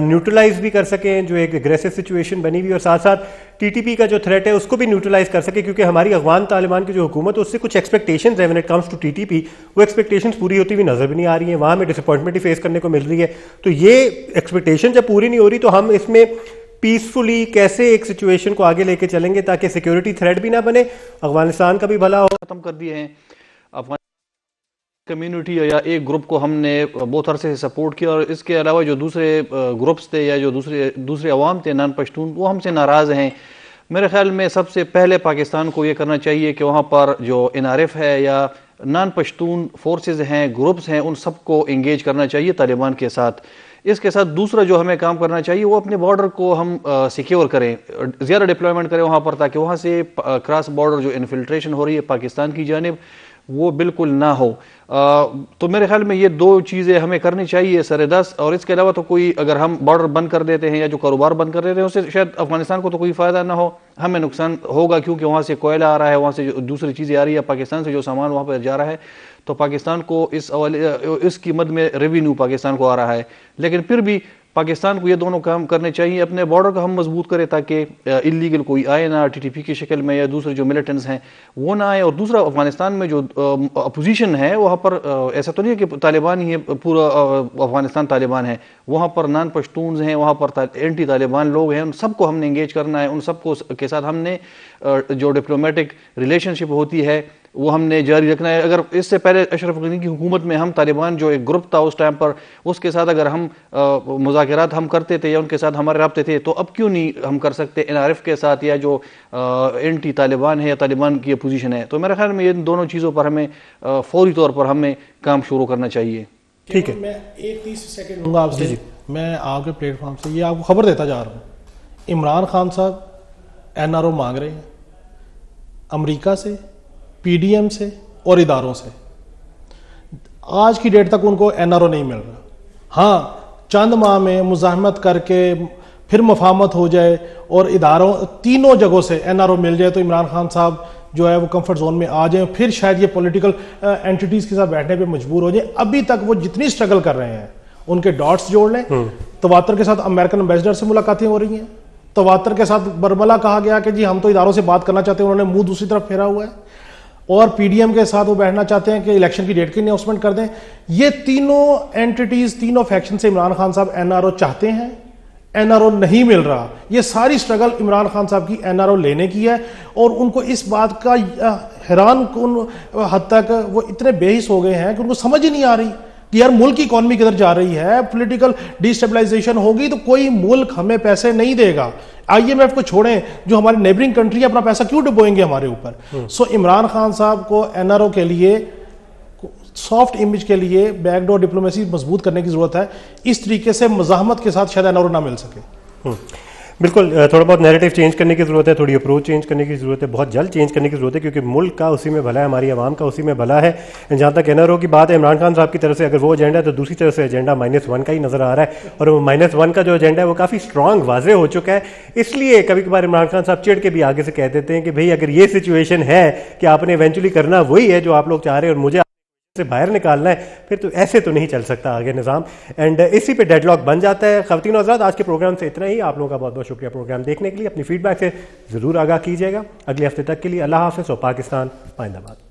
نیوٹرلائز بھی کر سکیں، جو ایک اگریسو سچویشن بنی ہوئی، اور ساتھ ساتھ ٹی ٹی پی کا جو تھریٹ ہے اس کو بھی نیوٹرلائز کر سکے. کیونکہ ہماری افغان طالبان کی جو حکومت ہے اس سے کچھ ایکسپیکٹیشنز ہیں when it comes to T T P, وہ ایکسپیکٹیشنز پوری ہوتی ہوئی نظر بھی نہیں آ رہی ہیں، وہاں میں ڈس اپوائنٹمنٹ ہی فیس کرنے کو مل رہی ہے. تو یہ ایکسپیکٹیشن جب پوری نہیں ہو رہی تو ہم اس میں پیسفلی کیسے ایک سچویشن کو آگے لے کے چلیں گے تاکہ سیکیورٹی تھریٹ بھی نہ بنے، افغانستان کا بھی بھلا ہو. ختم کر دیے ہیں افغان کمیونٹی یا ایک گروپ کو ہم نے بہت عرصے سے سپورٹ کیا، اور اس کے علاوہ جو دوسرے گروپس تھے یا جو دوسرے عوام تھے نان پشتون، وہ ہم سے ناراض ہیں. میرے خیال میں سب سے پہلے پاکستان کو یہ کرنا چاہیے کہ وہاں پر جو NRF ہے یا نان پشتون فورسز ہیں، گروپس ہیں، ان سب کو انگیج کرنا چاہیے طالبان کے ساتھ. اس کے ساتھ دوسرا جو ہمیں کام کرنا چاہیے وہ اپنے بارڈر کو ہم سیکیور کریں، زیادہ ڈپلائمنٹ کریں وہاں پر، تاکہ وہاں سے کراس بارڈر جو انفلٹریشن ہو رہی ہے پاکستان کی جانب وہ بالکل نہ ہو. تو میرے خیال میں یہ 2 چیزیں ہمیں کرنی چاہیے سر-دست. اور اس کے علاوہ تو کوئی اگر ہم بارڈر بند کر دیتے ہیں یا جو کاروبار بند کر دیتے ہیں اس سے شاید افغانستان کو تو کوئی فائدہ نہ ہو، ہمیں نقصان ہوگا، کیونکہ وہاں سے کوئلہ آ رہا ہے، وہاں سے جو دوسری چیزیں آ رہی ہے، پاکستان سے جو سامان وہاں پر جا رہا ہے، تو پاکستان کو اس کی مد میں ریونیو پاکستان کو آ رہا ہے. لیکن پھر بھی پاکستان کو یہ دونوں کام کرنے چاہیے، اپنے بارڈر کو ہم مضبوط کریں تاکہ اللیگل کوئی آئے نہ ٹی ٹی پی کی شکل میں یا دوسرے جو ملیٹنٹس ہیں وہ نہ آئے. اور دوسرا افغانستان میں جو اپوزیشن ہے وہاں پر ایسا تو نہیں ہے کہ طالبان ہی پورا افغانستان طالبان ہے، وہاں پر نان پشتونز ہیں، وہاں پر اینٹی طالبان لوگ ہیں، ان سب کو ہم نے انگیج کرنا ہے، ان سب کو کے ساتھ ہم نے جو ڈپلومیٹک ریلیشن شپ ہوتی ہے وہ ہم نے جاری رکھنا ہے. اگر اس سے پہلے اشرف غنی کی حکومت میں ہم طالبان جو ایک گروپ تھا اس ٹائم پر، اس کے ساتھ اگر ہم مذاکرات ہم کرتے تھے یا ان کے ساتھ ہمارے رابطے تھے، تو اب کیوں نہیں ہم کر سکتے NRF کے ساتھ یا جو اینٹی طالبان ہے یا طالبان کی اپوزیشن ہے. تو میرے خیال میں ان دونوں چیزوں پر ہمیں فوری طور پر ہمیں کام شروع کرنا چاہیے. ٹھیک ہے، میں 30 سیکنڈ لوں گا آپ سے. میں آپ کے پلیٹ فارم سے یہ آپ کو خبر دیتا جا رہا ہوں، عمران خان صاحب NRO مانگ رہے ہیں امریکہ سے، PDM سے اور اداروں سے. آج کی ڈیٹ تک ان کو NRO نہیں مل رہا. ہاں چند ماہ میں مزاحمت کر کے پھر مفاہمت ہو جائے اور اداروں تینوں جگہوں سے NRO مل جائے تو عمران خان صاحب جو ہے وہ کمفرٹ زون میں آ جائیں، پھر شاید یہ پولیٹیکل اینٹیٹیز کے ساتھ بیٹھنے پہ مجبور ہو جائیں. ابھی تک وہ جتنی سٹرگل کر رہے ہیں ان کے ڈاٹس جوڑ لیں. تواتر کے ساتھ امریکن امبیسڈر سے ملاقاتیں ہو رہی ہیں، تواتر کے ساتھ برملا کہا گیا کہ جی ہم تو اداروں سے بات کرنا چاہتے ہیں، انہوں نے منہ دوسری طرف پھیرا ہوا ہے. اور PDM کے ساتھ وہ بیٹھنا چاہتے ہیں کہ الیکشن کی ڈیٹ کی اناؤنسمنٹ کر دیں. یہ تینوں اینٹیٹیز، تینوں فیکشن سے عمران خان صاحب NRO چاہتے ہیں. این آر او نہیں مل رہا. یہ ساری سٹرگل عمران خان صاحب کی این آر او لینے کی ہے, اور ان کو اس بات کا حیران کن حد تک وہ اتنے بے حس ہو گئے ہیں کہ ان کو سمجھ ہی نہیں آ رہی کہ یار ملک کی اکانومی کدھر جا رہی ہے. پولیٹیکل ڈی اسٹیبلائزیشن ہوگی تو کوئی ملک ہمیں پیسے نہیں دے گا. آئی ایم ایف کو چھوڑیں, جو ہمارے نیبرنگ کنٹری ہے اپنا پیسہ کیوں ڈبوئیں گے ہمارے اوپر. سو عمران خان صاحب کو این آر او کے لیے سافٹ امیج کے لیے بیک ڈور ڈپلومیسی مضبوط کرنے کی ضرورت ہے. اس طریقے سے مزاحمت کے ساتھ شاید این آر او نہ مل سکے. بالکل, تھوڑا بہت نیریٹو چینج کرنے کی ضرورت ہے, تھوڑی اپروچ چینج کرنے کی ضرورت ہے, بہت جلد چینج کرنے کی ضرورت ہے, کیونکہ ملک کا اسی میں بھلا ہے, ہماری عوام کا اسی میں بھلا ہے. جہاں تک این آر او کی بات ہے, عمران خان صاحب کی طرف سے اگر وہ ایجنڈا ہے تو دوسری طرف سے ایجنڈا -1 کا ہی نظر آ رہا ہے, اور وہ -1 کا جو ایجنڈا ہے وہ کافی اسٹرانگ واضح ہو چکا ہے. اس لیے کبھی کبھار عمران خان صاحب چڑ کے بھی آگے سے کہہ دیتے ہیں کہ بھئی اگر یہ سچویشن ہے کہ آپ نے ایونچولی کرنا وہی ہے جو آپ لوگ چاہ رہے ہیں اور مجھے سے باہر نکالنا ہے, پھر تو ایسے تو نہیں چل سکتا آگے نظام. اینڈ اسی پہ ڈیڈ لاک بن جاتا ہے. خواتین و حضرات, آج کے پروگرام سے اتنا ہی. آپ لوگوں کا بہت بہت شکریہ پروگرام دیکھنے کے لیے. اپنی فیڈ بیک سے ضرور آگاہ کیجیے گا. اگلے ہفتے تک کے لیے اللہ حافظ اور پاکستان پائندہ باد.